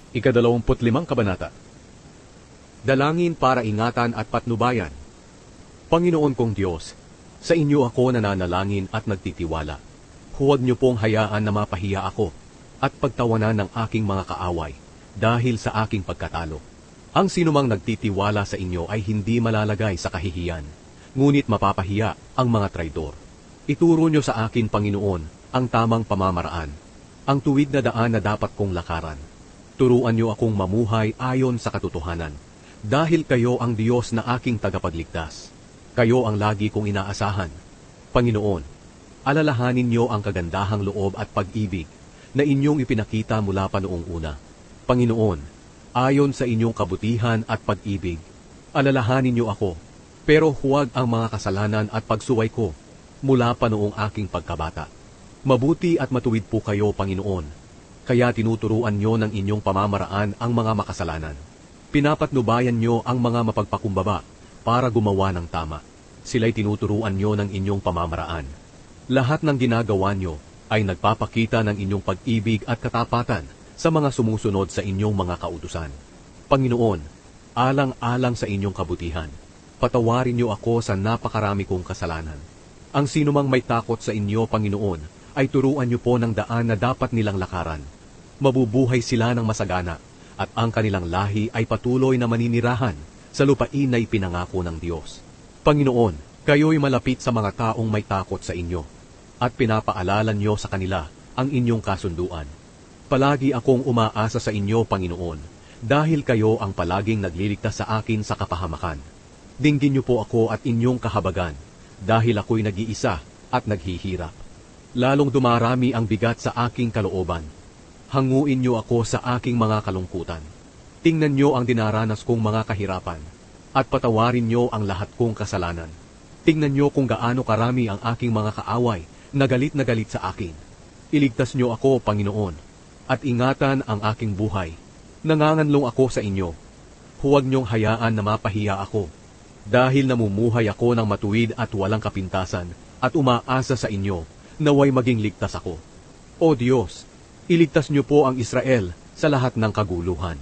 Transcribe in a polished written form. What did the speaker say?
Ika-25 Kabanata. Dalangin para ingatan at patnubayan. Panginoon kong Diyos, sa inyo ako nananalangin at nagtitiwala. Huwag niyo pong hayaan na mapahiya ako at pagtawanan ng aking mga kaaway dahil sa aking pagkatalo. Ang sinumang nagtitiwala sa inyo ay hindi malalagay sa kahihiyan, ngunit mapapahiya ang mga traidor. Ituro niyo sa akin, Panginoon, ang tamang pamamaraan, ang tuwid na daan na dapat kong lakaran. Turuan niyo akong mamuhay ayon sa katotohanan, dahil kayo ang Diyos na aking tagapagligtas. Kayo ang lagi kong inaasahan. Panginoon, alalahanin niyo ang kagandahang loob at pag-ibig na inyong ipinakita mula pa noong una. Panginoon, ayon sa inyong kabutihan at pag-ibig, alalahanin niyo ako, pero huwag ang mga kasalanan at pagsuway ko mula pa noong aking pagkabata. Mabuti at matuwid po kayo, Panginoon, kaya tinuturuan niyo ng inyong pamamaraan ang mga makasalanan. Pinapatnubayan niyo ang mga mapagpakumbaba para gumawa ng tama. Sila'y tinuturuan niyo ng inyong pamamaraan. Lahat ng ginagawa niyo ay nagpapakita ng inyong pag-ibig at katapatan sa mga sumusunod sa inyong mga kautusan. Panginoon, alang-alang sa inyong kabutihan, patawarin niyo ako sa napakarami kong kasalanan. Ang sinumang may takot sa inyo, Panginoon, ay turuan niyo po ng daan na dapat nilang lakaran. Mabubuhay sila ng masagana, at ang kanilang lahi ay patuloy na maninirahan sa lupain na ipinangako ng Diyos. Panginoon, kayo'y malapit sa mga taong may takot sa inyo, at pinapaalala niyo sa kanila ang inyong kasunduan. Palagi akong umaasa sa inyo, Panginoon, dahil kayo ang palaging nagliligtas sa akin sa kapahamakan. Dinggin niyo po ako at inyong kahabagan, dahil ako'y nag-iisa at naghihirap. Lalong dumarami ang bigat sa aking kalooban. Hanguin niyo ako sa aking mga kalungkutan. Tingnan niyo ang dinaranas kong mga kahirapan, at patawarin niyo ang lahat kong kasalanan. Tingnan niyo kung gaano karami ang aking mga kaaway na galit sa akin. Iligtas niyo ako, Panginoon, at ingatan ang aking buhay. Nanganganlong ako sa inyo. Huwag niyong hayaan na mapahiya ako, dahil namumuhay ako ng matuwid at walang kapintasan, at umaasa sa inyo, naway maging ligtas ako. O Diyos, iligtas niyo po ang Israel sa lahat ng kaguluhan.